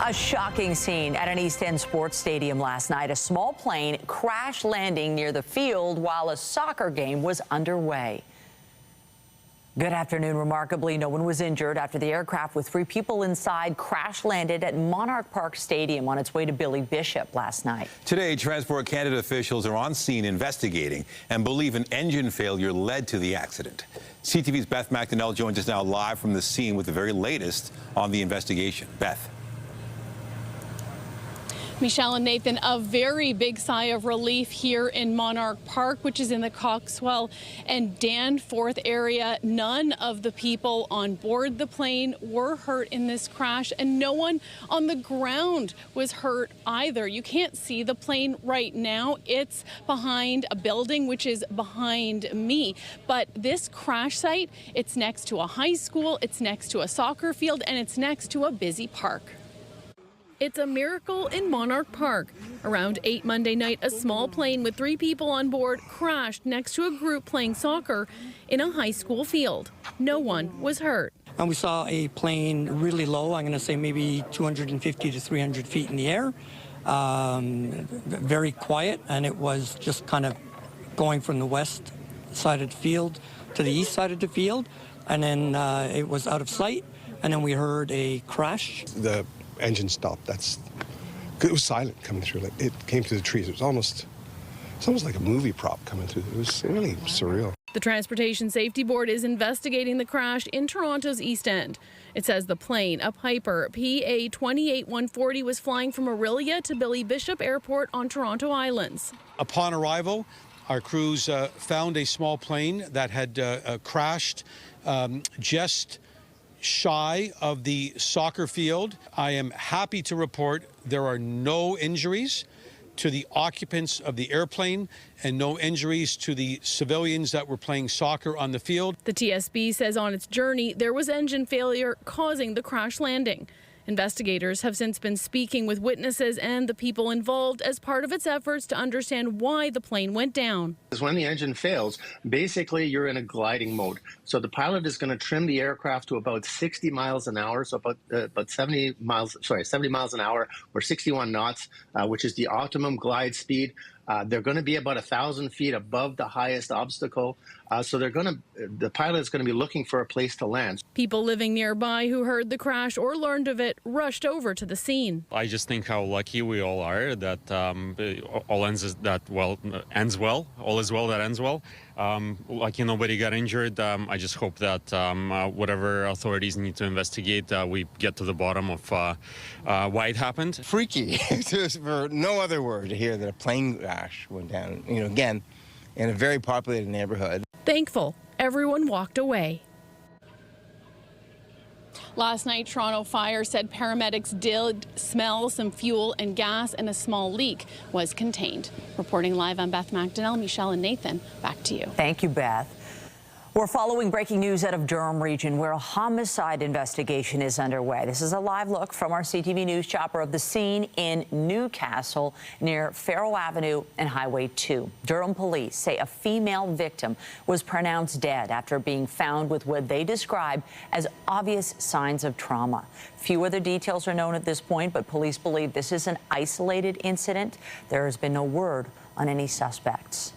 A shocking scene at an East End sports stadium last night. A small plane crash landing near the field while a soccer game was underway. Good afternoon. Remarkably, no one was injured after the aircraft with 3 people inside crash landed at Monarch Park Stadium on its way to Billy Bishop last night. Today, Transport Canada officials are on scene investigating and believe an engine failure led to the accident. CTV's Beth Macdonell joins us now live from the scene with the very latest on the investigation. Beth. Michelle and Nathan, a very big sigh of relief here in Monarch Park, which is in the Coxwell and Danforth area. None of the people on board the plane were hurt in this crash, and no one on the ground was hurt either. You can't see the plane right now. It's behind a building, which is behind me. But this crash site, it's next to a high school, it's next to a soccer field, and it's next to a busy park. It's a miracle in Monarch Park. Around 8 Monday night, a small plane with 3 people on board crashed next to a group playing soccer in a high school field. No one was hurt. And we saw a plane really low, I'm going to say maybe 250 to 300 feet in the air. Very quiet, and it was just kind of going from the west side of the field to the east side of the field. And then it was out of sight, and then we heard a crash. The engine stopped. It was silent coming through. Like it came through the trees. It's almost like a movie prop coming through. It was really surreal. The Transportation Safety Board is investigating the crash in Toronto's East End. It says the plane, a Piper PA 28140, was flying from Orillia to Billy Bishop Airport on Toronto Islands. Upon arrival, our crews found a small plane that had crashed just shy of the soccer field. I am happy to report there are no injuries to the occupants of the airplane and no injuries to the civilians that were playing soccer on the field. The TSB says on its journey there was engine failure causing the crash landing. Investigators have since been speaking with witnesses and the people involved as part of its efforts to understand why the plane went down. When the engine fails, basically you're in a gliding mode. So the pilot is going to trim the aircraft to about 60 miles an hour, so about 70 miles an hour or 61 knots, which is the optimum glide speed. They're going to be about 1,000 feet above the highest obstacle. So the pilot is going to be looking for a place to land. People living nearby who heard the crash or learned of it rushed over to the scene. I just think how lucky we all are that all ends well. All is well that ends well. Lucky nobody got injured. I just hope that whatever authorities need to investigate, we get to the bottom of why it happened. Freaky, for no other word, to hear that a plane crash went down, again, in a very populated neighborhood. Thankful everyone walked away. Last night, Toronto Fire said paramedics did smell some fuel and gas, and a small leak was contained. Reporting live, I'm Beth Macdonell. Michelle and Nathan, back to you. Thank you, Beth. We're following breaking news out of Durham region where a homicide investigation is underway. This is a live look from our CTV News chopper of the scene in Newcastle near Farrow Avenue and Highway 2. Durham police say a female victim was pronounced dead after being found with what they describe as obvious signs of trauma. Few other details are known at this point, but police believe this is an isolated incident. There has been no word on any suspects.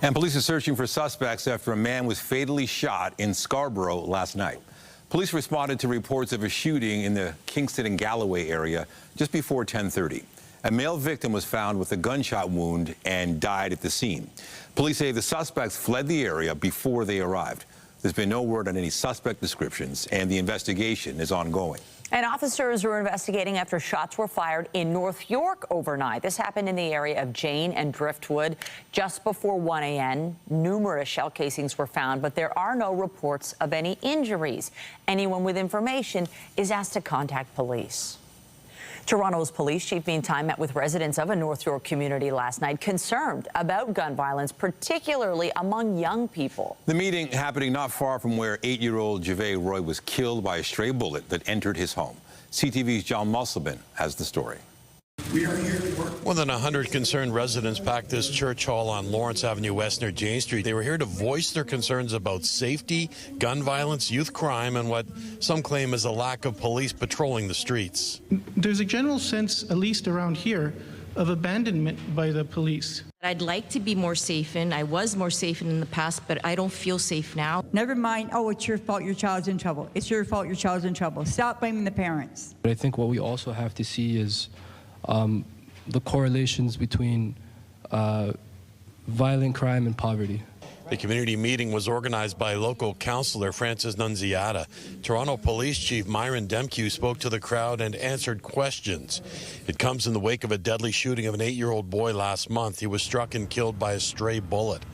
And police are searching for suspects after a man was fatally shot in Scarborough last night. Police responded to reports of a shooting in the Kingston and Galloway area just before 10:30. A male victim was found with a gunshot wound and died at the scene. Police say the suspects fled the area before they arrived. There's been no word on any suspect descriptions, and the investigation is ongoing. And officers were investigating after shots were fired in North York overnight. This happened in the area of Jane and Driftwood just before 1 a.m. Numerous shell casings were found, but there are no reports of any injuries. Anyone with information is asked to contact police. Toronto's police chief, meantime, met with residents of a North York community last night, concerned about gun violence, particularly among young people. The meeting happening not far from where 8-year-old Javay Roy was killed by a stray bullet that entered his home. CTV's John Musselman has the story. We are here to work. More than 100 concerned residents packed this church hall on Lawrence Avenue West near Jane Street. They were here to voice their concerns about safety, gun violence, youth crime, and what some claim is a lack of police patrolling the streets. There's a general sense, at least around here, of abandonment by the police. I'd like to be more safe in. I was more safe in the past, but I don't feel safe now. Never mind, oh, it's your fault your child's in trouble. It's your fault your child's in trouble. Stop blaming the parents. But I think what we also have to see is the correlations between violent crime and poverty. The community meeting was organized by local councillor Francis Nunziata. Toronto Police Chief Myron Demkew spoke to the crowd and answered questions. It comes in the wake of a deadly shooting of an 8-year-old boy last month. He was struck and killed by a stray bullet.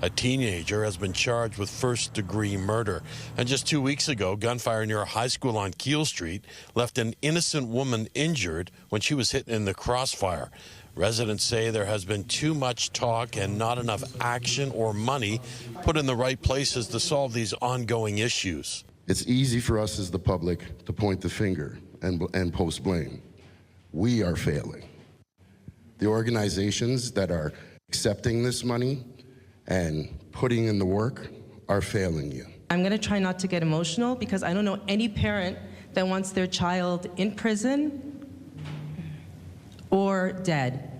A teenager has been charged with first-degree murder. And just 2 weeks ago, gunfire near a high school on Keele Street left an innocent woman injured when she was hit in the crossfire. Residents say there has been too much talk and not enough action or money put in the right places to solve these ongoing issues. It's easy for us as the public to point the finger and post blame. We are failing. The organizations that are accepting this money and putting in the work are failing you. I'm going to try not to get emotional because I don't know any parent that wants their child in prison or dead.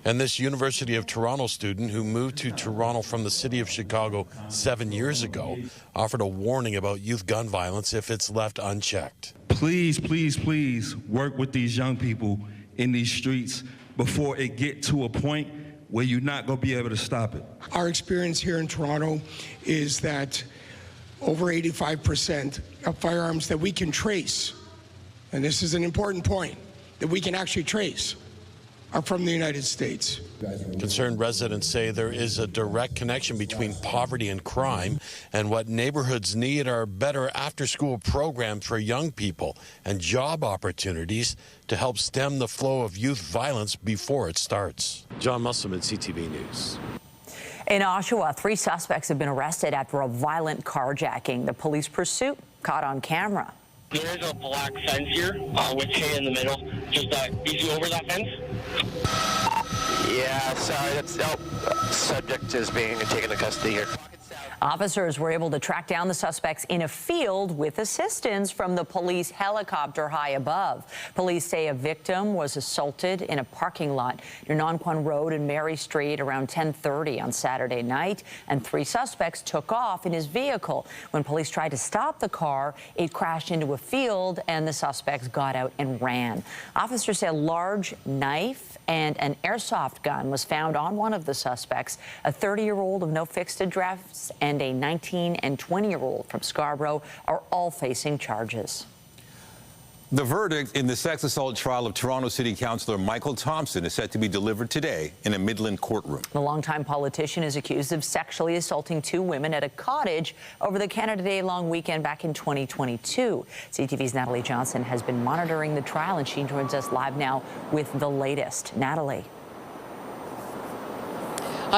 And this University of Toronto student who moved to Toronto from the city of Chicago 7 years ago offered a warning about youth gun violence if it's left unchecked. Please, please, please work with these young people in these streets before it get to a point where you're not going to be able to stop it. Our experience here in Toronto is that over 85% of firearms that we can trace, and this is an important point, that we can actually trace, are from the United States. Concerned residents say there is a direct connection between poverty and crime, and what neighborhoods need are better after-school programs for young people and job opportunities to help stem the flow of youth violence before it starts. John Musselman, CTV News. In Oshawa, 3 suspects have been arrested after a violent carjacking. The police pursuit caught on camera. There's a black fence here with hay in the middle. Just easy over that fence. Yeah, sorry, that's subject is being taken into custody here. Officers were able to track down the suspects in a field with assistance from the police helicopter high above. Police say a victim was assaulted in a parking lot near Nonquan Road and Mary Street around 10:30 on Saturday night, and 3 suspects took off in his vehicle. When police tried to stop the car, it crashed into a field and the suspects got out and ran. Officers say a large knife and an airsoft gun was found on one of the suspects. A 30-year-old of no fixed address and a 19- and 20-year-old from Scarborough are all facing charges. The verdict in the sex assault trial of Toronto City Councillor Michael Thompson is set to be delivered today in a Midland courtroom. The longtime politician is accused of sexually assaulting 2 women at a cottage over the Canada Day long weekend back in 2022. CTV's Natalie Johnson has been monitoring the trial, and she joins us live now with the latest. Natalie.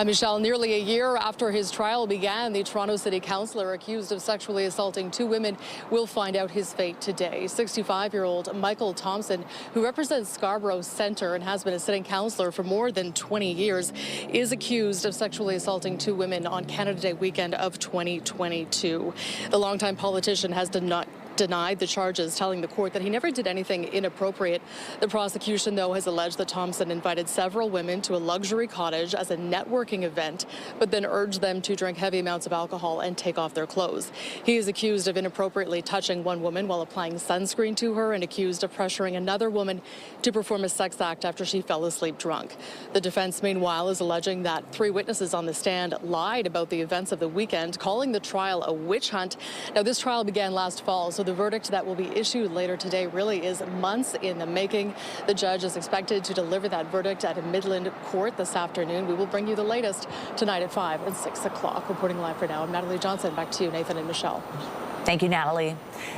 Michelle, nearly a year after his trial began, the Toronto City Councillor accused of sexually assaulting 2 women will find out his fate today. 65-year-old Michael Thompson, who represents Scarborough Centre and has been a sitting councillor for more than 20 years, is accused of sexually assaulting 2 women on Canada Day weekend of 2022. The longtime politician has denied the charges, telling the court that he never did anything inappropriate. The prosecution, though, has alleged that Thompson invited several women to a luxury cottage as a networking event, but then urged them to drink heavy amounts of alcohol and take off their clothes. He is accused of inappropriately touching one woman while applying sunscreen to her and accused of pressuring another woman to perform a sex act after she fell asleep drunk. The defense, meanwhile, is alleging that 3 witnesses on the stand lied about the events of the weekend, calling the trial a witch hunt. Now, this trial began last fall, so the verdict that will be issued later today really is months in the making. The judge is expected to deliver that verdict at a Midland court this afternoon. We will bring you the latest tonight at 5 and 6 o'clock. Reporting live for now, I'm Natalie Johnson. Back to you, Nathan and Michelle. Thank you, Natalie.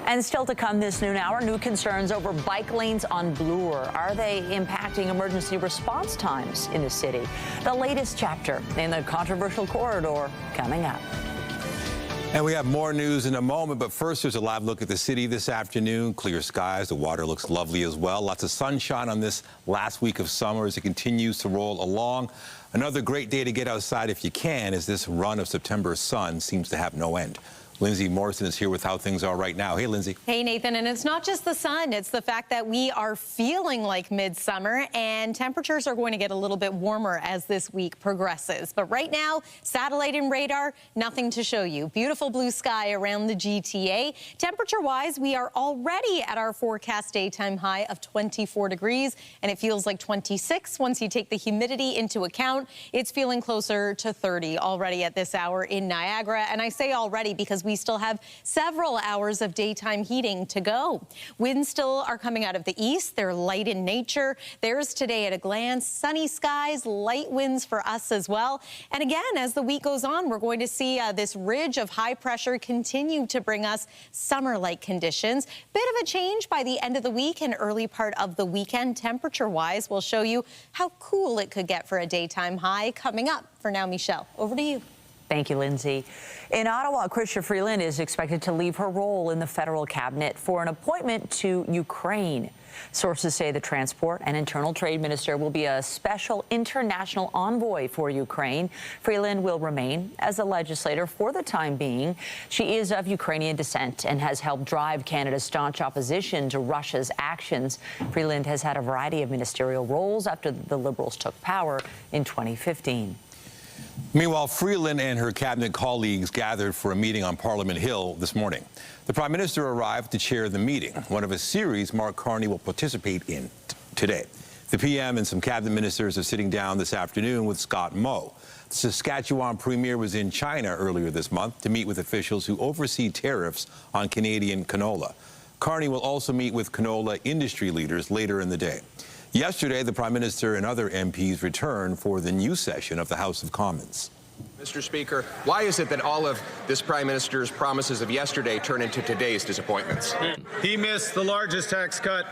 And still to come this noon hour, new concerns over bike lanes on Bloor. Are they impacting emergency response times in the city? The latest chapter in the controversial corridor coming up. And we have more news in a moment, but first there's a live look at the city this afternoon. Clear skies, the water looks lovely as well. Lots of sunshine on this last week of summer as it continues to roll along. Another great day to get outside if you can, as this run of September sun seems to have no end. Lindsay Morrison is here with how things are right now. Hey, Lindsay. Hey, Nathan. And it's not just the sun. It's the fact that we are feeling like midsummer, and temperatures are going to get a little bit warmer as this week progresses. But right now, satellite and radar, nothing to show you. Beautiful blue sky around the GTA. Temperature-wise, we are already at our forecast daytime high of 24 degrees, and it feels like 26 once you take the humidity into account. It's feeling closer to 30 already at this hour in Niagara. And I say already because we still have several hours of daytime heating to go. Winds still are coming out of the east. They're light in nature. There's today at a glance. Sunny skies, light winds for us as well. And again, as the week goes on, we're going to see this ridge of high pressure continue to bring us summer-like conditions. Bit of a change by the end of the week and early part of the weekend. Temperature-wise, we'll show you how cool it could get for a daytime high coming up. For now, Michelle, over to you. Thank you, Lindsay. In Ottawa, Chrystia Freeland is expected to leave her role in the federal cabinet for an appointment to Ukraine. Sources say the Transport and Internal Trade Minister will be a special international envoy for Ukraine. Freeland will remain as a legislator for the time being. She is of Ukrainian descent and has helped drive Canada's staunch opposition to Russia's actions. Freeland has had a variety of ministerial roles after the Liberals took power in 2015. Meanwhile, Freeland and her cabinet colleagues gathered for a meeting on Parliament Hill this morning. The Prime Minister arrived to chair the meeting, one of a series Mark Carney will participate in today. The PM and some cabinet ministers are sitting down this afternoon with Scott Moe. The Saskatchewan Premier was in China earlier this month to meet with officials who oversee tariffs on Canadian canola. Carney will also meet with canola industry leaders later in the day. Yesterday, the Prime Minister and other MPs returned for the new session of the House of Commons. Mr. Speaker, why is it that all of this Prime Minister's promises of yesterday turn into today's disappointments? He missed the largest tax cut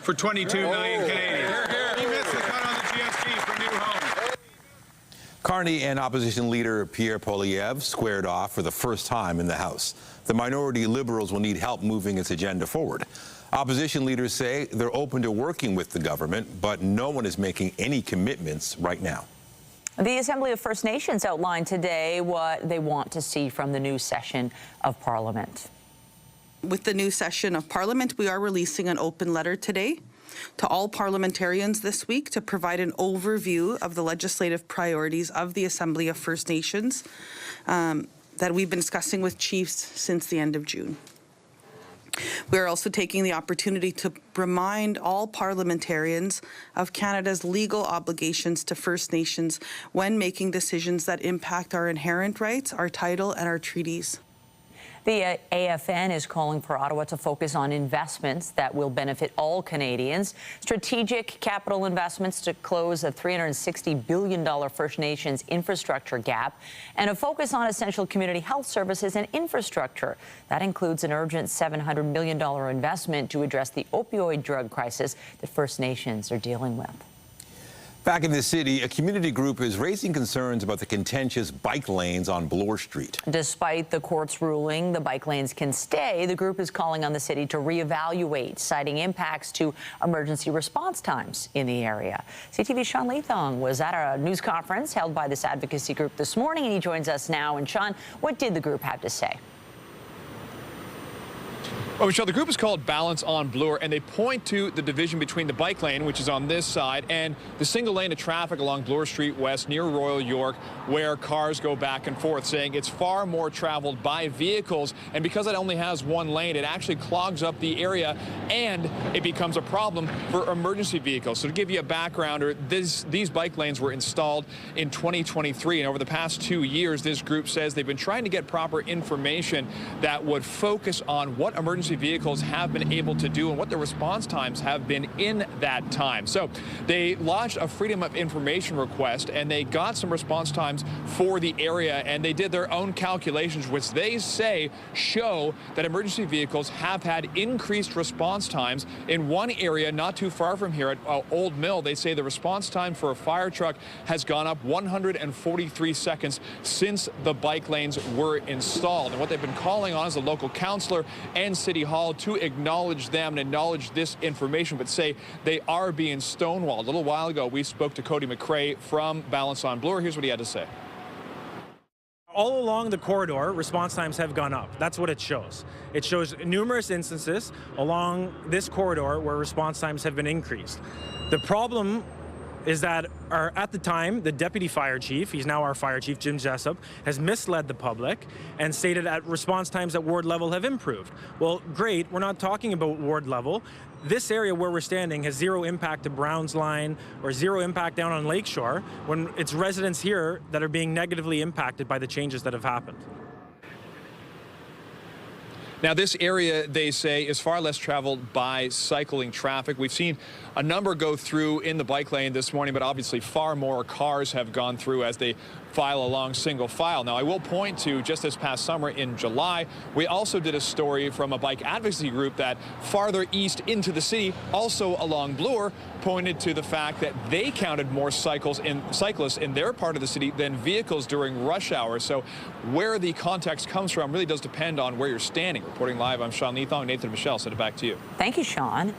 for 22 million Canadians. He missed the cut on the GST for new homes. Carney and opposition leader Pierre Poilievre squared off for the first time in the House. The minority Liberals will need help moving its agenda forward. Opposition leaders say they're open to working with the government, but no one is making any commitments right now. The Assembly of First Nations outlined today what they want to see from the new session of Parliament. With the new session of Parliament, we are releasing an open letter today to all parliamentarians this week to provide an overview of the legislative priorities of the Assembly of First Nations that we've been discussing with chiefs since the end of June. We are also taking the opportunity to remind all parliamentarians of Canada's legal obligations to First Nations when making decisions that impact our inherent rights, our title, and our treaties. The AFN is calling for Ottawa to focus on investments that will benefit all Canadians, strategic capital investments to close a $360 billion First Nations infrastructure gap, and a focus on essential community health services and infrastructure. That includes an urgent $700 million investment to address the opioid drug crisis that First Nations are dealing with. Back in the city, a community group is raising concerns about the contentious bike lanes on Bloor Street. Despite the court's ruling, the bike lanes can stay. The group is calling on the city to reevaluate, citing impacts to emergency response times in the area. CTV's Sean Leathong was at a news conference held by this advocacy group this morning, and he joins us now. And Sean, what did the group have to say? Well, Michelle, the group is called Balance on Bloor, and they point to the division between the bike lane, which is on this side, and the single lane of traffic along Bloor Street West near Royal York, where cars go back and forth, saying it's far more traveled by vehicles. And because it only has one lane, it actually clogs up the area, and it becomes a problem for emergency vehicles. So to give you a backgrounder, these bike lanes were installed in 2023, and over the past 2 years, this group says they've been trying to get proper information that would focus on what emergency emergency vehicles have been able to do and what the response times have been in that time. So they launched a Freedom of Information request, and they got some response times for the area, and they did their own calculations, which they say show that emergency vehicles have had increased response times. In one area not too far from here at Old Mill, they say the response time for a fire truck has gone up 143 seconds since the bike lanes were installed. And what they've been calling on is the local councillor and City Hall to acknowledge them and acknowledge this information, but say they are being stonewalled. A little while ago, we spoke to Cody McRae from Balance on Bloor. Here's what he had to say. All along the corridor, response times have gone up. That's what it shows. It shows numerous instances along this corridor where response times have been increased. The problem is that at the time, the deputy fire chief, he's now our fire chief, Jim Jessup, has misled the public and stated that response times at ward level have improved. Well, great, we're not talking about ward level. This area where we're standing has zero impact to Brown's Line or zero impact down on Lakeshore, when it's residents here that are being negatively impacted by the changes that have happened. Now, this area, they say, is far less traveled by cycling traffic. We've seen a number go through in the bike lane this morning, but obviously far more cars have gone through as they file along single file. Now, I will point to just this past summer in July, we also did a story from a bike advocacy group that farther east into the city, also along Bloor, pointed to the fact that they counted more cyclists in their part of the city than vehicles during rush hour. So where the context comes from really does depend on where you're standing. Reporting live, I'm Sean Leathong. Nathan and Michelle, send it back to you. Thank you, Sean.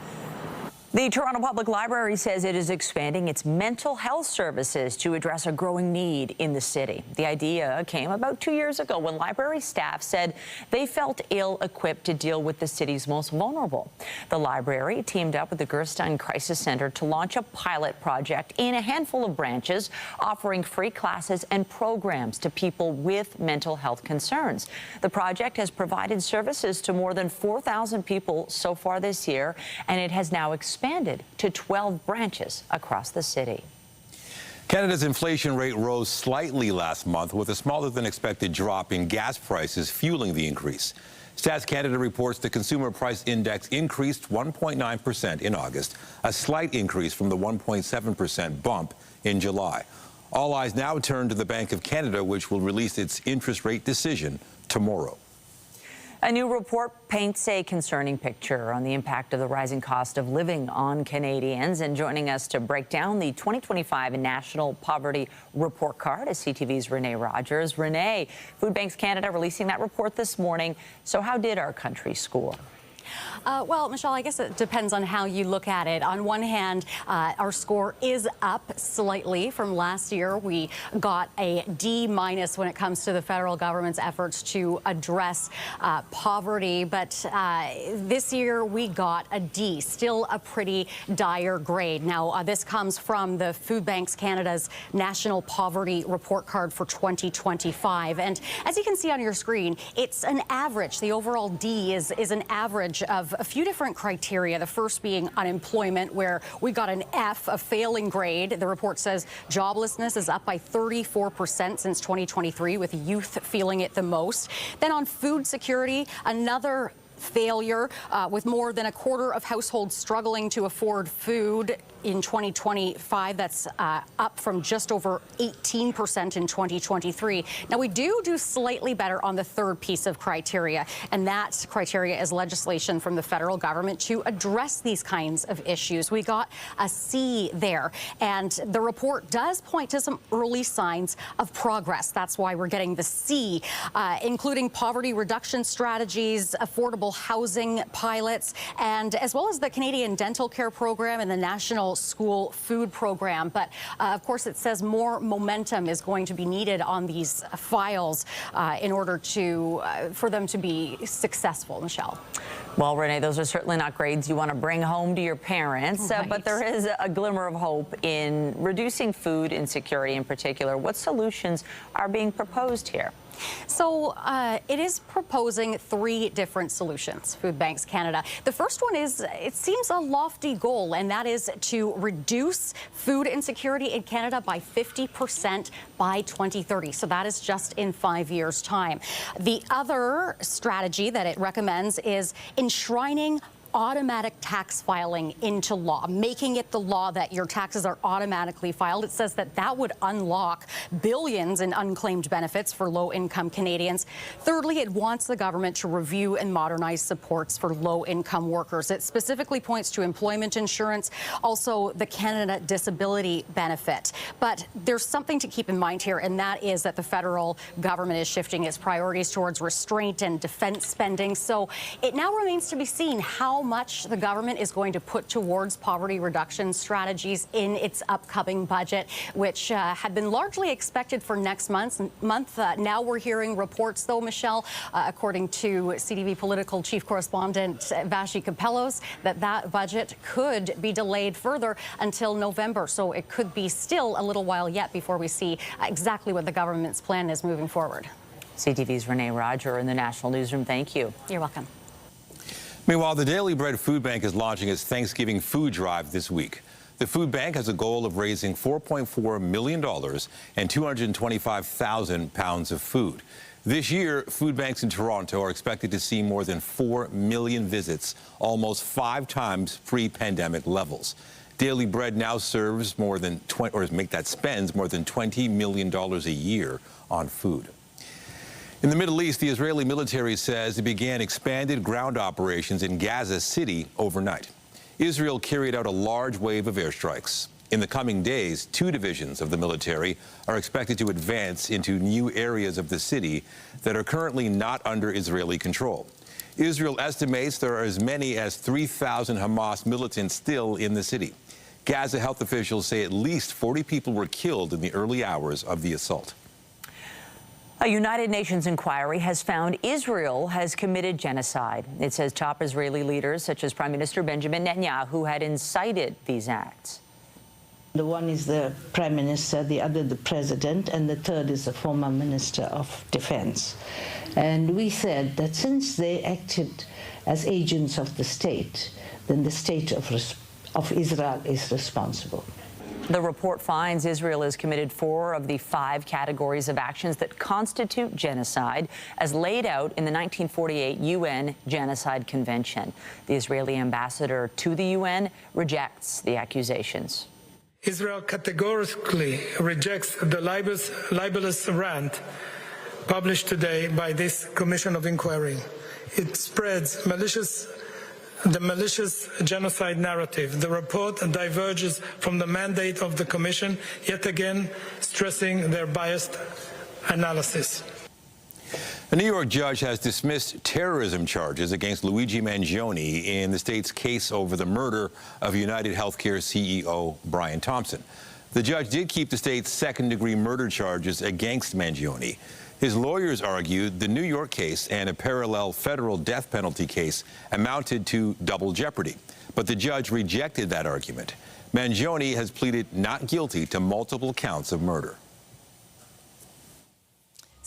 The Toronto Public Library says it is expanding its mental health services to address a growing need in the city. The idea came about 2 years ago when library staff said they felt ill-equipped to deal with the city's most vulnerable. The library teamed up with the Gerstein Crisis Center to launch a pilot project in a handful of branches, offering free classes and programs to people with mental health concerns. The project has provided services to more than 4,000 people so far this year, and it has now expanded to 12 branches across the city. Canada's inflation rate rose slightly last month, with a smaller than expected drop in gas prices fueling the increase. Stats Canada reports the Consumer Price Index increased 1.9% in August, a slight increase from the 1.7% bump in July. All eyes now turn to the Bank of Canada, which will release its interest rate decision tomorrow. A new report paints a concerning picture on the impact of the rising cost of living on Canadians. And joining us to break down the 2025 National Poverty Report Card is CTV's Renee Rogers. Renee, Food Banks Canada releasing that report this morning. So how did our country score? Well, Michelle, I guess it depends on how you look at it. On one hand, our score is up slightly from last year. We got a D- when it comes to the federal government's efforts to address poverty. But this year we got a D, still a pretty dire grade. Now, this comes from the Food Banks Canada's National Poverty Report Card for 2025. And as you can see on your screen, it's an average. The overall D is an average of a few different criteria. The first being unemployment, where we got an F, a failing grade. The report says joblessness is up by 34% since 2023, with youth feeling it the most. Then on food security, another failure, with more than a quarter of households struggling to afford food in 2025. That's up from just over 18% in 2023. Now, we do slightly better on the third piece of criteria, and that criteria is legislation from the federal government to address these kinds of issues. We got a C there, and the report does point to some early signs of progress. That's why we're getting the C, including poverty reduction strategies, affordable housing pilots, and as well as the Canadian Dental Care Program and the National School Food Program. But of course, it says more momentum is going to be needed on these files in order to for them to be successful. Michelle. Well, Renee, those are certainly not grades you want to bring home to your parents, Right. but there is a glimmer of hope in reducing food insecurity in particular. What solutions are being proposed here? So it is proposing 3 different solutions, Food Banks Canada. The first one is, it seems a lofty goal, and that is to reduce food insecurity in Canada by 50% by 2030. So that is just in 5 years' time. The other strategy that it recommends is enshrining automatic tax filing into law, making it the law that your taxes are automatically filed. It says that that would unlock billions in unclaimed benefits for low-income Canadians. Thirdly, it wants the government to review and modernize supports for low-income workers. It specifically points to employment insurance, also the Canada Disability Benefit. But there's something to keep in mind here, and that is that the federal government is shifting its priorities towards restraint and defense spending. So it now remains to be seen how much the government is going to put towards poverty reduction strategies in its upcoming budget, which had been largely expected for next month. Now we're hearing reports, though, Michelle, according to CTV political chief correspondent Vashi Capellos, that that budget could be delayed further until November. So it could be still a little while yet before we see exactly what the government's plan is moving forward. CTV's Renee Roger in the National Newsroom. Thank you. You're welcome. Meanwhile, the Daily Bread Food Bank is launching its Thanksgiving food drive this week. The food bank has a goal of raising $4.4 million and 225,000 pounds of food. This year, food banks in Toronto are expected to see more than 4 million visits, almost 5 times pre-pandemic levels. Daily Bread now serves more than spends more than $20 million a year on food. In the Middle East, the Israeli military says it began expanded ground operations in Gaza City overnight. Israel carried out a large wave of airstrikes. In the coming days, 2 divisions of the military are expected to advance into new areas of the city that are currently not under Israeli control. Israel estimates there are as many as 3,000 Hamas militants still in the city. Gaza health officials say at least 40 people were killed in the early hours of the assault. A United Nations inquiry has found Israel has committed genocide. It says top Israeli leaders, such as Prime Minister Benjamin Netanyahu, had incited these acts. The one is the Prime Minister, the other the President, and the third is the former Minister of Defense. And we said that since they acted as agents of the state, then the state of Israel is responsible. The report finds Israel has committed 4 of the 5 categories of actions that constitute genocide, as laid out in the 1948 UN Genocide Convention. The Israeli ambassador to the UN rejects the accusations. Israel categorically rejects the libelous rant published today by this Commission of Inquiry. It spreads the malicious genocide narrative. The report diverges from the mandate of the Commission, yet again stressing their biased analysis. A New York judge has dismissed terrorism charges against Luigi Mangione in the state's case over the murder of United Healthcare CEO Brian Thompson. The judge did keep the state's second-degree murder charges against Mangione. His lawyers argued the New York case and a parallel federal death penalty case amounted to double jeopardy, but the judge rejected that argument. Mangione has pleaded not guilty to multiple counts of murder.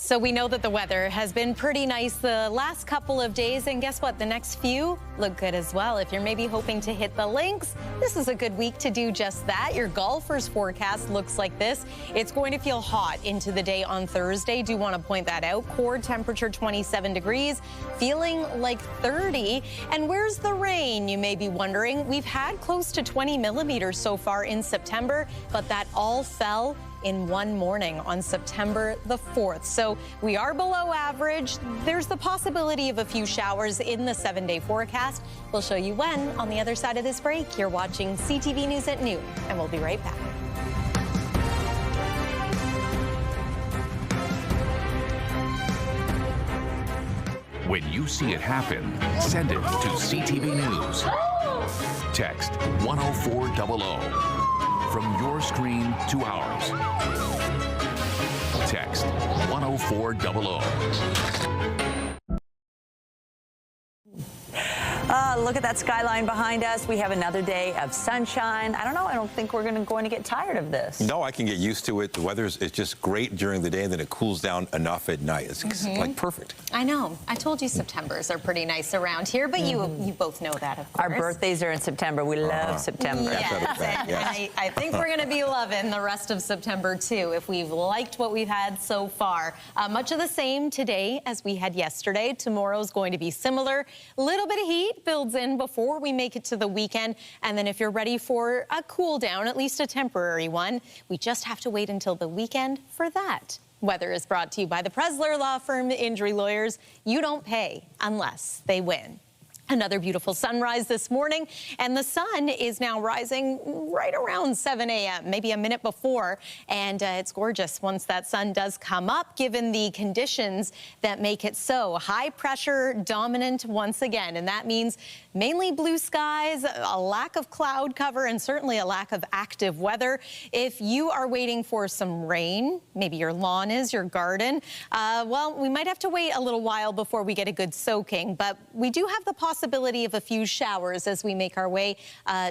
So we know that the weather has been pretty nice the last couple of days, and guess what? The next few look good as well. If you're maybe hoping to hit the links, this is a good week to do just that. Your golfers forecast looks like this. It's going to feel hot into the day on Thursday. Do want to point that out. Core temperature 27 degrees, feeling like 30. And where's the rain, you may be wondering? We've had close to 20 millimeters so far in September, but that all fell in one morning on September the 4th. So we are below average. There's the possibility of a few showers in the 7-day forecast. We'll show you when on the other side of this break. You're watching CTV News at noon, and we'll be right back. When you see it happen, send it to CTV News. Text 10400. From your screen to ours. Text 10400. Look at that skyline behind us. We have another day of sunshine. I don't know. I don't think we're going to get tired of this. No, I can get used to it. The weather is just great during the day, and then it cools down enough at night. It's like perfect. I know. I told you Septembers are pretty nice around here, but you both know that, of course. Our birthdays are in September. We love September. Yes. And I think we're going to be loving the rest of September, too, if we've liked what we've had so far. Much of the same today as we had yesterday. Tomorrow's going to be similar. A little bit of heat builds in before we make it to the weekend. And then if you're ready for a cool down, at least a temporary one, we just have to wait until the weekend for that. Weather is brought to you by the Presler Law Firm Injury Lawyers. You don't pay unless they win. Another beautiful sunrise this morning, and the sun is now rising right around 7 a.m., maybe a minute before, and it's gorgeous once that sun does come up, given the conditions that make it so. High pressure dominant once again, and that means mainly blue skies, a lack of cloud cover, and certainly a lack of active weather. If you are waiting for some rain, maybe your lawn is, your garden, well, we might have to wait a little while before we get a good soaking, but we do have the possibility of a few showers as we make our way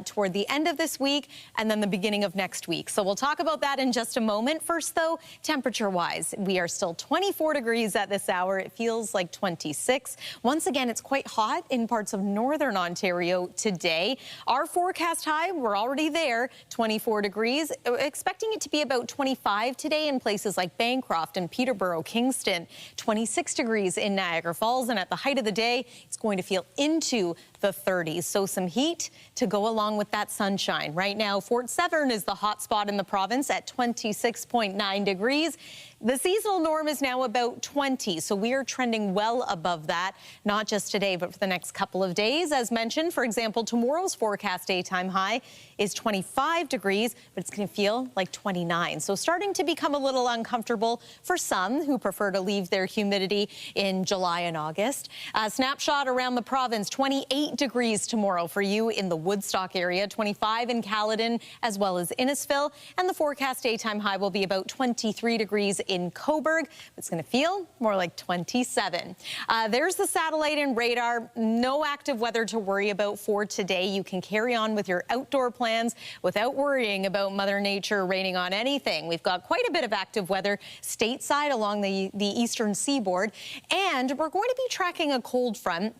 toward the end of this week and then the beginning of next week. So we'll talk about that in just a moment. First, though, temperature-wise, we are still 24 degrees at this hour. It feels like 26. Once again, it's quite hot in parts of northern Ontario today. Our forecast high, we're already there, 24 degrees. Expecting it to be about 25 today in places like Bancroft and Peterborough, Kingston, 26 degrees in Niagara Falls, and at the height of the day, it's going to feel into the 30s. So some heat to go along with that sunshine. Right now, Fort Severn is the hot spot in the province at 26.9 degrees. The seasonal norm is now about 20, so we are trending well above that, not just today, but for the next couple of days. As mentioned, for example, tomorrow's forecast daytime high is 25 degrees, but it's going to feel like 29. So starting to become a little uncomfortable for some who prefer to leave their humidity in July and August. A snapshot around the province, 28 degrees tomorrow for you in the Woodstock area, 25 in Caledon as well as Innisfil, and the forecast daytime high will be about 23 degrees in Cobourg. It's going to feel more like 27. There's the satellite and radar. No active weather to worry about for today. You can carry on with your outdoor plans without worrying about Mother Nature raining on anything. We've got quite a bit of active weather stateside along the eastern seaboard, and we're going to be tracking a cold front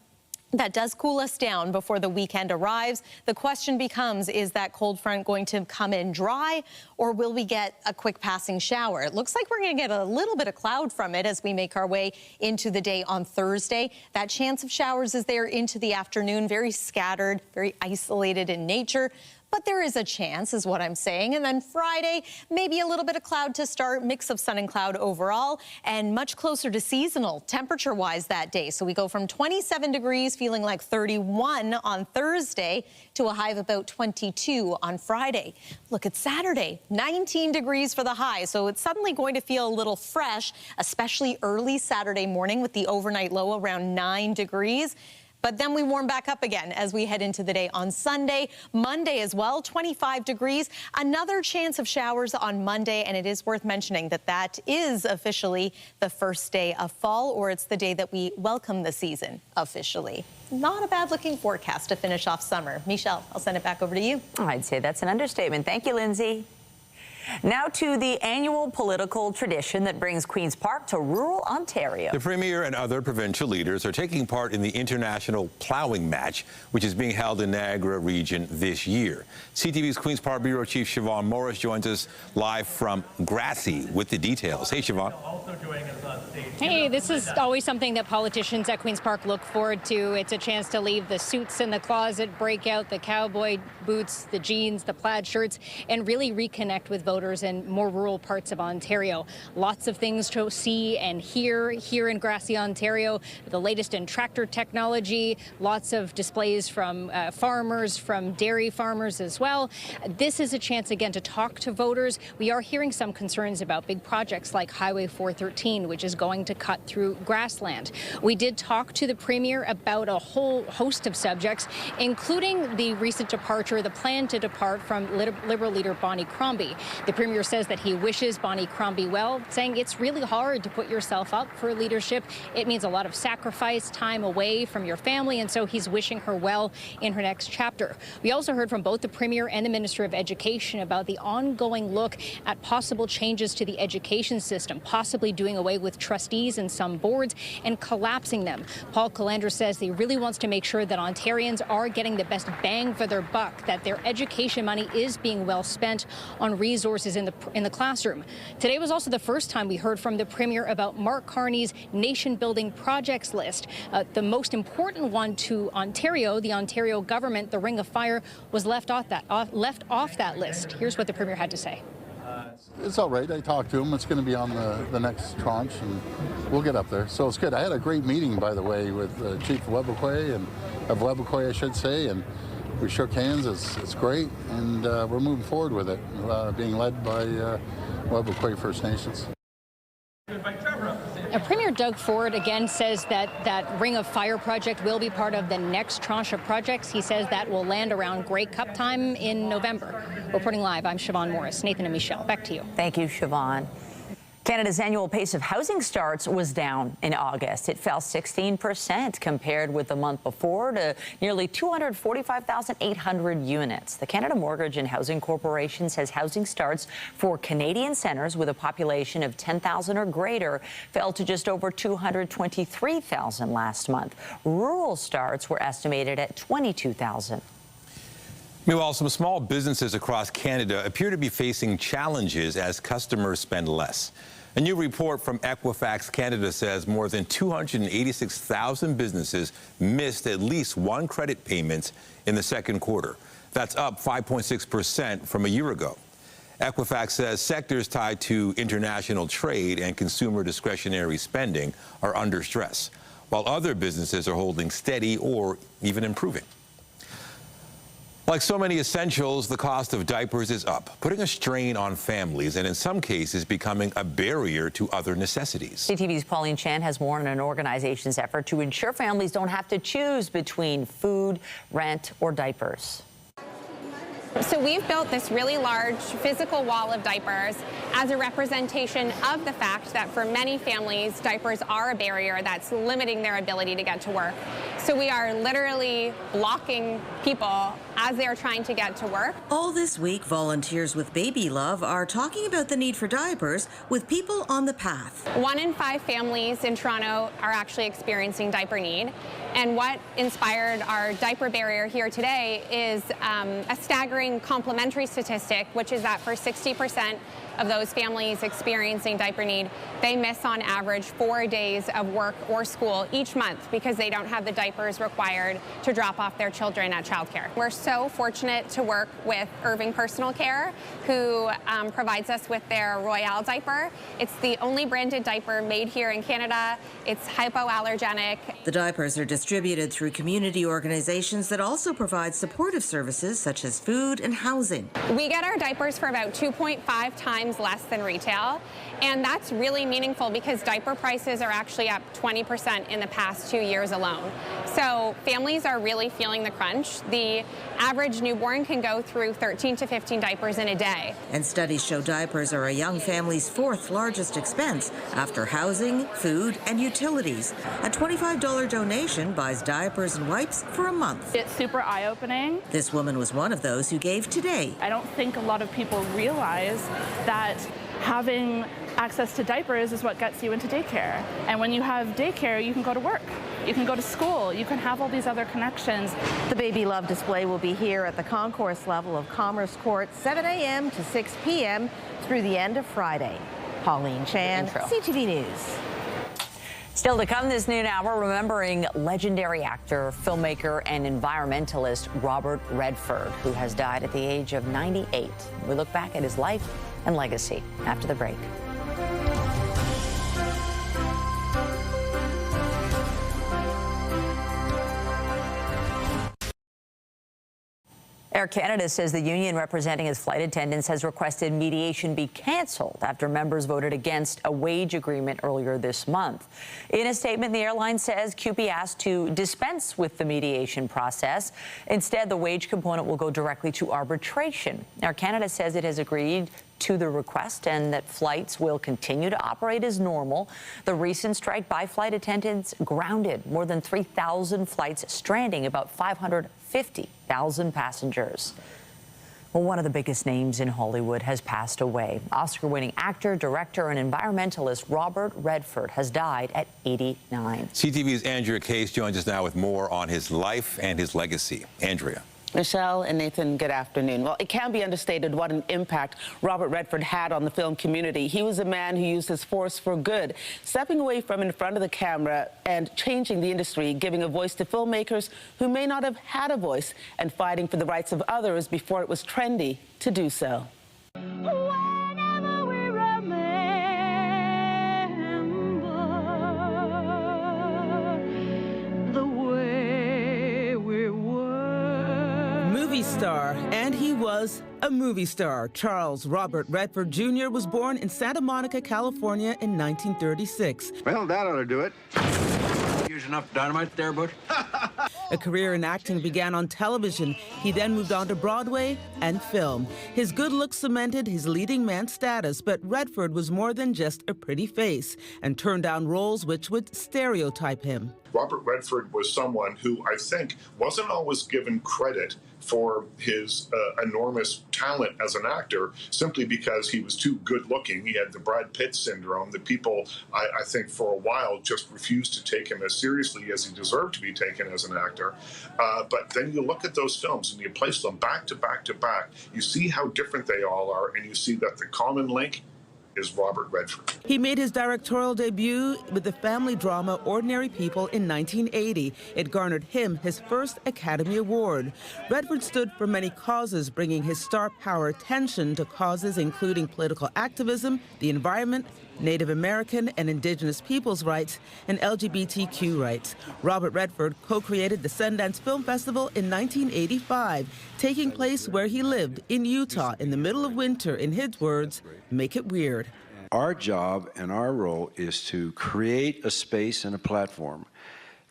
that does cool us down before the weekend arrives. The question becomes, is that cold front going to come in dry, or will we get a quick passing shower? It looks like we're going to get a little bit of cloud from it as we make our way into the day on Thursday. That chance of showers is there into the afternoon, very scattered, very isolated in nature. But there is a chance, is what I'm saying. And then Friday, maybe a little bit of cloud to start, mix of sun and cloud overall, and much closer to seasonal temperature-wise that day. So we go from 27 degrees, feeling like 31 on Thursday, to a high of about 22 on Friday. Look at Saturday, 19 degrees for the high. So it's suddenly going to feel a little fresh, especially early Saturday morning with the overnight low around 9 degrees. But then we warm back up again as we head into the day on Sunday. Monday as well, 25 degrees. Another chance of showers on Monday, and it is worth mentioning that that is officially the first day of fall, or it's the day that we welcome the season officially. Not a bad-looking forecast to finish off summer. Michelle, I'll send it back over to you. I'd say that's an understatement. Thank you, Lindsay. Now to the annual political tradition that brings Queen's Park to rural Ontario. The Premier and other provincial leaders are taking part in the international Plowing match, which is being held in Niagara region this year. CTV's Queen's Park Bureau Chief Siobhan Morris joins us live from Grassy with the details. Hey, Siobhan. Hey, this is always something that politicians at Queen's Park look forward to. It's a chance to leave the suits in the closet, break out the cowboy boots, the jeans, the plaid shirts, and really reconnect with voters in more rural parts of Ontario. Lots of things to see and hear here in Grassy, Ontario. The latest in tractor technology, lots of displays from farmers, from dairy farmers as well. This is a chance again to talk to voters. We are hearing some concerns about big projects like Highway 413, which is going to cut through grassland. We did talk to the Premier about a whole host of subjects, including the recent departure, the plan to depart from Liberal leader Bonnie Crombie. The Premier says that he wishes Bonnie Crombie well, saying it's really hard to put yourself up for leadership. It means a lot of sacrifice, time away from your family, and so he's wishing her well in her next chapter. We also heard from both the Premier and the Minister of Education about the ongoing look at possible changes to the education system, possibly doing away with trustees in some boards and collapsing them. Paul Calandra says he really wants to make sure that Ontarians are getting the best bang for their buck, that their education money is being well spent on resources in the classroom. Today was also the first time we heard from the Premier about Mark Carney's nation-building projects list. The most important one to Ontario, the Ontario government, the Ring of Fire, was left off that list. Here's what the Premier had to say. It's all right. I talked to him. It's going to be on the next tranche, and we'll get up there. So it's good. I had a great meeting, by the way, with Chief Webbequay, I should say, and we shook hands. It's great, and we're moving forward with it, being led by Webbequay First Nations. Premier Doug Ford again says that Ring of Fire project will be part of the next tranche of projects. He says that will land around Grey Cup time in November. Reporting live, I'm Siobhan Morris. Nathan and Michelle, back to you. Thank you, Siobhan. Canada's annual pace of housing starts was down in August. It fell 16% compared with the month before to nearly 245,800 units. The Canada Mortgage and Housing Corporation says housing starts for Canadian centres with a population of 10,000 or greater fell to just over 223,000 last month. Rural starts were estimated at 22,000. Meanwhile, some small businesses across Canada appear to be facing challenges as customers spend less. A new report from Equifax Canada says more than 286,000 businesses missed at least one credit payment in the second quarter. That's up 5.6% from a year ago. Equifax says sectors tied to international trade and consumer discretionary spending are under stress, while other businesses are holding steady or even improving. Like so many essentials, the cost of diapers is up, putting a strain on families and in some cases becoming a barrier to other necessities. CTV's Pauline Chan has more on an organization's effort to ensure families don't have to choose between food, rent, or diapers. So we've built this really large physical wall of diapers as a representation of the fact that for many families, diapers are a barrier that's limiting their ability to get to work. So we are literally blocking people as they're trying to get to work. All this week, volunteers with Baby Love are talking about the need for diapers with people on the path. 1 in 5 families in Toronto are actually experiencing diaper need. And what inspired our diaper barrier here today is a staggering complementary statistic, which is that for 60% of those families experiencing diaper need, they miss on average 4 days of work or school each month because they don't have the diapers required to drop off their children at childcare. We're so fortunate to work with Irving Personal Care, who provides us with their Royale diaper. It's the only branded diaper made here in Canada. It's hypoallergenic. The diapers are distributed through community organizations that also provide supportive services such as food and housing. We get our diapers for about 2.5 times less than retail, and that's really meaningful because diaper prices are actually up 20% in the past 2 years alone. So families are really feeling the crunch. The average newborn can go through 13 to 15 diapers in a day. And studies show diapers are a young family's 4th largest expense after housing, food, and utilities. A $25 donation buys diapers and wipes for a month. It's super eye-opening. This woman was one of those who gave today. I don't think a lot of people realize that having access to diapers is what gets you into daycare. And when you have daycare, you can go to work, you can go to school, you can have all these other connections. The Baby Love display will be here at the concourse level of Commerce Court, 7 a.m. to 6 p.m. through the end of Friday. Pauline Chan, CTV News. Still to come this noon hour, remembering legendary actor, filmmaker, and environmentalist Robert Redford, who has died at the age of 98. We look back at his life and legacy after the break. Air Canada says the union representing its flight attendants has requested mediation be canceled after members voted against a wage agreement earlier this month. In a statement, the airline says CUPE asked to dispense with the mediation process. Instead, the wage component will go directly to arbitration. Air Canada says it has agreed to the request and that flights will continue to operate as normal. The recent strike by flight attendants grounded more than 3,000 flights, stranding about 550,000 passengers. Well, one of the biggest names in Hollywood has passed away. Oscar-winning actor, director, and environmentalist Robert Redford has died at 89. CTV's Andrea Case joins us now with more on his life and his legacy. Andrea. Michelle and Nathan, good afternoon. Well, it can't be understated what an impact Robert Redford had on the film community. He was a man who used his force for good, stepping away from in front of the camera and changing the industry, giving a voice to filmmakers who may not have had a voice, and fighting for the rights of others before it was trendy to do so. Star, and he was a movie star. Charles Robert Redford Jr. was born in Santa Monica, California in 1936. Well, that ought to do it. Use enough dynamite there, Butch? A career in acting began on television. He then moved on to Broadway and film. His good looks cemented his leading man status, but Redford was more than just a pretty face and turned down roles which would stereotype him. Robert Redford was someone who I think wasn't always given credit for his enormous talent as an actor, simply because he was too good looking. He had the Brad Pitt syndrome that people, I think for a while, just refused to take him as seriously as he deserved to be taken as an actor. But then you look at those films and you place them back to back to back. You see how different they all are, and you see that the common link is Robert Redford. He made his directorial debut with the family drama Ordinary People in 1980. It garnered him his first Academy Award. Redford stood for many causes, bringing his star power attention to causes including political activism, the environment, Native American and Indigenous peoples' rights, and LGBTQ rights. Robert Redford co-created the Sundance Film Festival in 1985, taking place where he lived in Utah in the middle of winter. In his words, make it weird. Our job and our role is to create a space and a platform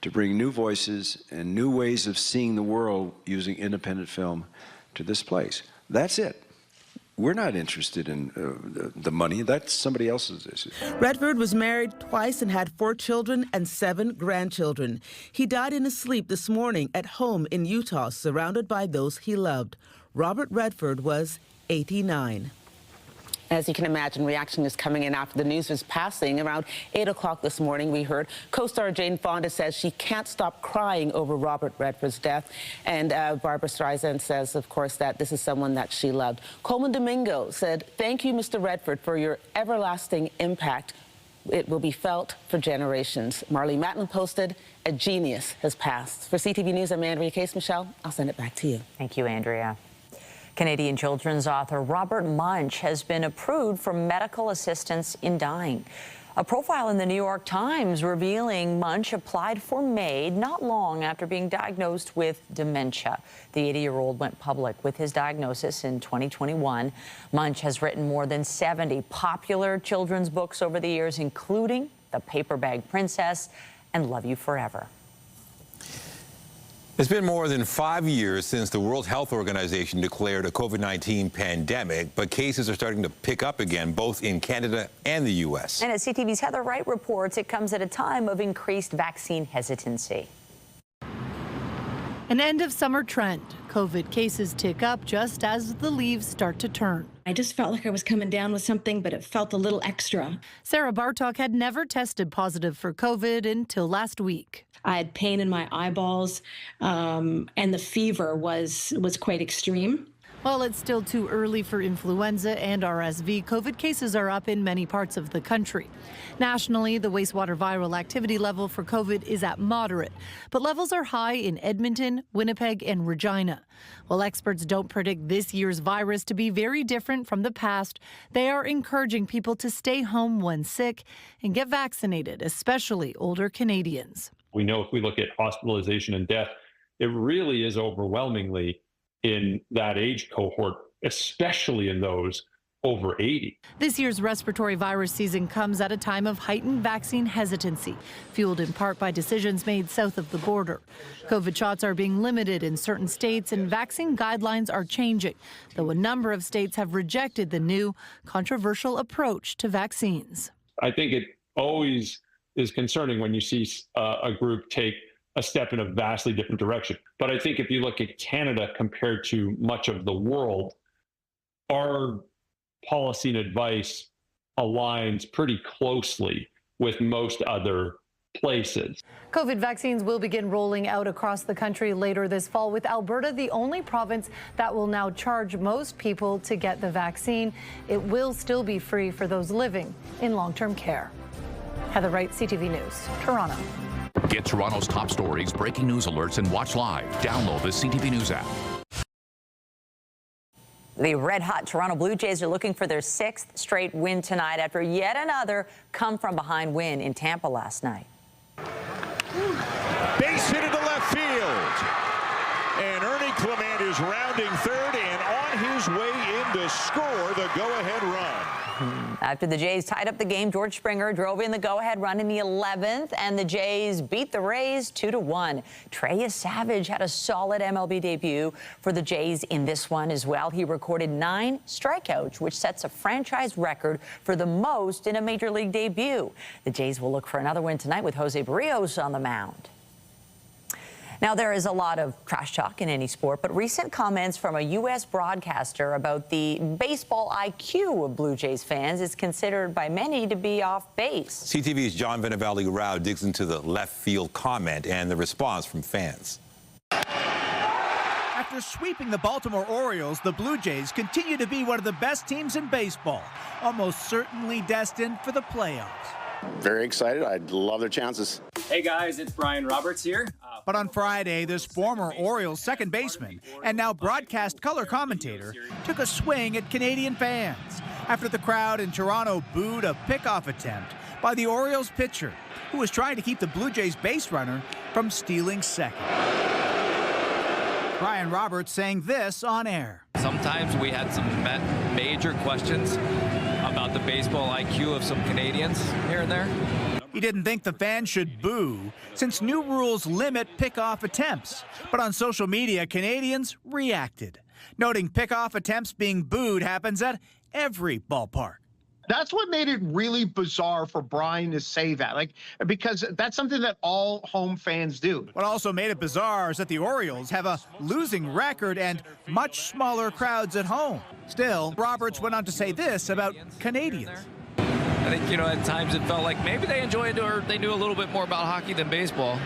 to bring new voices and new ways of seeing the world using independent film to this place. That's it. We're not interested in the money. That's somebody else's issue. Redford was married twice and had 4 children and 7 grandchildren. He died in his sleep this morning at home in Utah, surrounded by those he loved. Robert Redford was 89. As you can imagine, reaction is coming in after the news was passing. Around 8 o'clock this morning, we heard co-star Jane Fonda says she can't stop crying over Robert Redford's death. And Barbara Streisand says, of course, that this is someone that she loved. Coleman Domingo said, "Thank you, Mr. Redford, for your everlasting impact. It will be felt for generations." Marley Matlin posted, "A genius has passed." For CTV News, I'm Andrea Case. Michelle, I'll send it back to you. Thank you, Andrea. Canadian children's author Robert Munsch has been approved for medical assistance in dying. A profile in the New York Times revealing Munsch applied for MAID not long after being diagnosed with dementia. The 80-year-old went public with his diagnosis in 2021. Munsch has written more than 70 popular children's books over the years, including The Paper Bag Princess and Love You Forever. It's been more than 5 years since the World Health Organization declared a COVID-19 pandemic, but cases are starting to pick up again, both in Canada and the U.S. And as CTV's Heather Wright reports, it comes at a time of increased vaccine hesitancy. An end-of-summer trend. COVID cases tick up just as the leaves start to turn. I just felt like I was coming down with something, but it felt a little extra. Sarah Bartok had never tested positive for COVID until last week. I had pain in my eyeballs, and the fever was quite extreme. While it's still too early for influenza and RSV, COVID cases are up in many parts of the country. Nationally, the wastewater viral activity level for COVID is at moderate, but levels are high in Edmonton, Winnipeg, and Regina. While experts don't predict this year's virus to be very different from the past, they are encouraging people to stay home when sick and get vaccinated, especially older Canadians. We know if we look at hospitalization and death, it really is overwhelmingly in that age cohort, especially in those over 80. This year's respiratory virus season comes at a time of heightened vaccine hesitancy, fueled in part by decisions made south of the border. COVID shots are being limited in certain states and vaccine guidelines are changing, though a number of states have rejected the new controversial approach to vaccines. I think it always is concerning when you see a group take a step in a vastly different direction. But I think if you look at Canada compared to much of the world, our policy and advice aligns pretty closely with most other places. COVID vaccines will begin rolling out across the country later this fall, with Alberta the only province that will now charge most people to get the vaccine. It will still be free for those living in long-term care. Heather Wright, CTV News, Toronto. Get Toronto's top stories, breaking news alerts, and watch live. Download the CTV News app. The red-hot Toronto Blue Jays are looking for their 6th straight win tonight after yet another come-from-behind win in Tampa last night. Base hit into left field. And Ernie Clement is rounding third and on his way in to score the go-ahead run. After the Jays tied up the game, George Springer drove in the go-ahead run in the 11th, and the Jays beat the Rays 2-1. Trey Savage had a solid MLB debut for the Jays in this one as well. He recorded 9 strikeouts, which sets a franchise record for the most in a major league debut. The Jays will look for another win tonight with Jose Barrios on the mound. Now, there is a lot of trash talk in any sport, but recent comments from a U.S. broadcaster about the baseball IQ of Blue Jays fans is considered by many to be off base. CTV's John Vennavally-Rao digs into the left field comment and the response from fans. After sweeping the Baltimore Orioles, the Blue Jays continue to be one of the best teams in baseball, almost certainly destined for the playoffs. Very excited. I love their chances. Hey guys, it's Brian Roberts here. But on Friday, this former Orioles second baseman and now broadcast color commentator took a swing at Canadian fans after the crowd in Toronto booed a pickoff attempt by the Orioles pitcher, who was trying to keep the Blue Jays base runner from stealing second. Brian Roberts saying this on air. Sometimes we had some major questions about the baseball IQ of some Canadians here and there. He didn't think the fans should boo, since new rules limit pickoff attempts. But on social media, Canadians reacted, noting pickoff attempts being booed happens at every ballpark. That's what made it really bizarre for Brian to say that, because that's something that all home fans do. What also made it bizarre is that the Orioles have a losing record and much smaller crowds at home. Still, Roberts went on to say this about Canadians. I think, at times it felt like maybe they enjoyed or they knew a little bit more about hockey than baseball.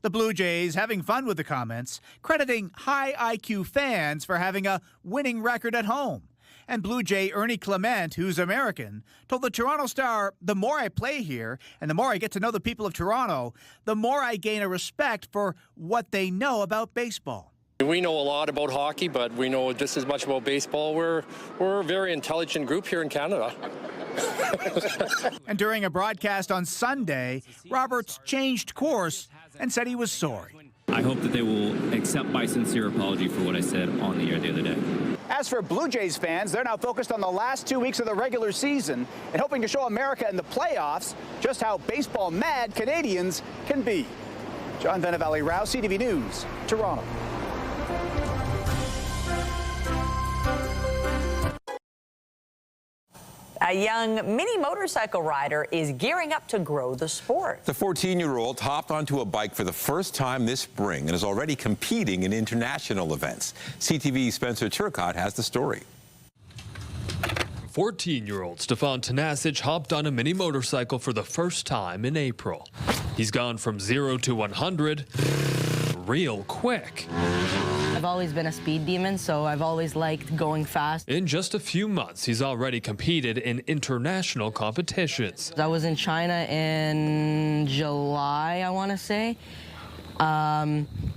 The Blue Jays having fun with the comments, crediting high IQ fans for having a winning record at home. And Blue Jay Ernie Clement, who's American, told the Toronto Star, "The more I play here and the more I get to know the people of Toronto, the more I gain a respect for what they know about baseball." We know a lot about hockey, but we know just as much about baseball. We're a very intelligent group here in Canada. And during a broadcast on Sunday, Roberts changed course and said he was sorry. I hope that they will accept my sincere apology for what I said on the air the other day. As for Blue Jays fans, they're now focused on the last 2 weeks of the regular season and hoping to show America in the playoffs just how baseball mad Canadians can be. John Vennavally-Rao, CTV News, Toronto. A young mini motorcycle rider is gearing up to grow the sport. The 14-year-old hopped onto a bike for the first time this spring and is already competing in international events. CTV's Spencer Turcott has the story. 14-year-old Stefan Tanasic hopped on a mini motorcycle for the first time in April. He's gone from 0 to 100 real quick. I've always been a speed demon, so I've always liked going fast. In just a few months, he's already competed in international competitions. I was in China in July, I want to say.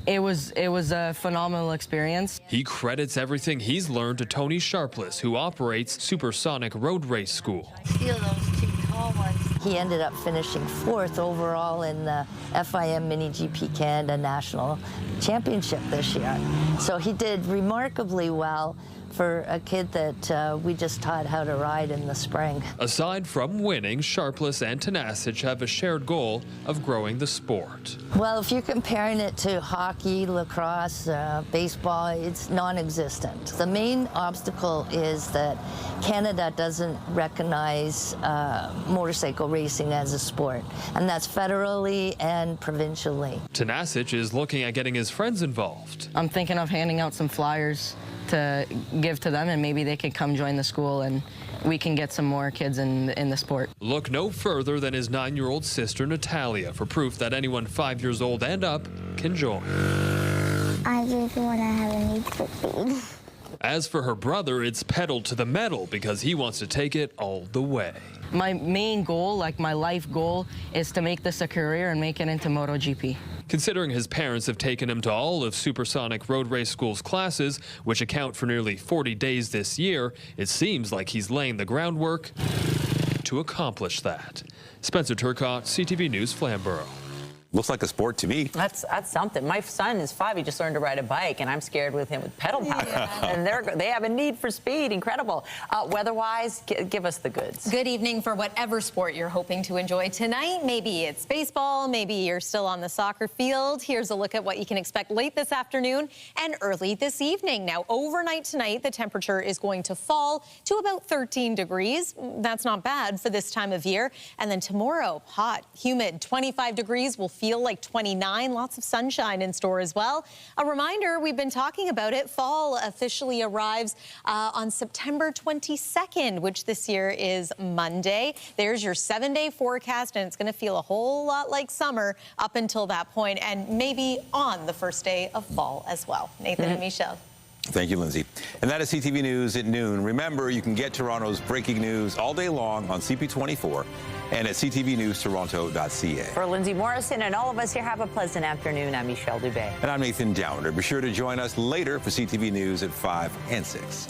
It was a phenomenal experience. He credits everything he's learned to Tony Sharpless, who operates Supersonic Road Race School. I feel those two tall ones. He ended up finishing 4th overall in the FIM Mini GP Canada National Championship this year. So he did remarkably well for a kid that we just taught how to ride in the spring. Aside from winning, Sharpless and Tenasich have a shared goal of growing the sport. Well, if you're comparing it to hockey, lacrosse, baseball, it's non-existent. The main obstacle is that Canada doesn't recognize motorcycle racing as a sport, and that's federally and provincially. Tenasich is looking at getting his friends involved. I'm thinking of handing out some flyers to give to them, and maybe they could come join the school and we can get some more kids in the sport. Look no further than his 9-year-old sister Natalia for proof that anyone 5 years old and up can join. I just want to have a need for speed. As for her brother, it's pedal to the metal because he wants to take it all the way. My main goal, like my life goal, is to make this a career and make it into MotoGP. Considering his parents have taken him to all of Supersonic Road Race School's classes, which account for nearly 40 days this year, it seems like he's laying the groundwork to accomplish that. Spencer Turcotte, CTV News, Flamborough. Looks like a sport to me. That's something. My son is 5. He just learned to ride a bike, and I'm scared with him with pedal power. And they have a need for speed. Incredible. Weather-wise, give us the goods. Good evening for whatever sport you're hoping to enjoy tonight. Maybe it's baseball. Maybe you're still on the soccer field. Here's a look at what you can expect late this afternoon and early this evening. Now, overnight tonight, the temperature is going to fall to about 13 degrees. That's not bad for this time of year. And then tomorrow, hot, humid, 25 degrees will feel like 29. Lots of sunshine in store as well. A reminder, we've been talking about it. Fall officially arrives on September 22nd, which this year is Monday. There's your 7-day forecast, and it's going to feel a whole lot like summer up until that point, and maybe on the first day of fall as well. Nathan and Michelle. Thank you, Lindsay. And that is CTV News at noon. Remember, you can get Toronto's breaking news all day long on CP24 and at ctvnewstoronto.ca. For Lindsay Morrison and all of us here, have a pleasant afternoon. I'm Michelle Dubé. And I'm Nathan Downer. Be sure to join us later for CTV News at 5 and 6.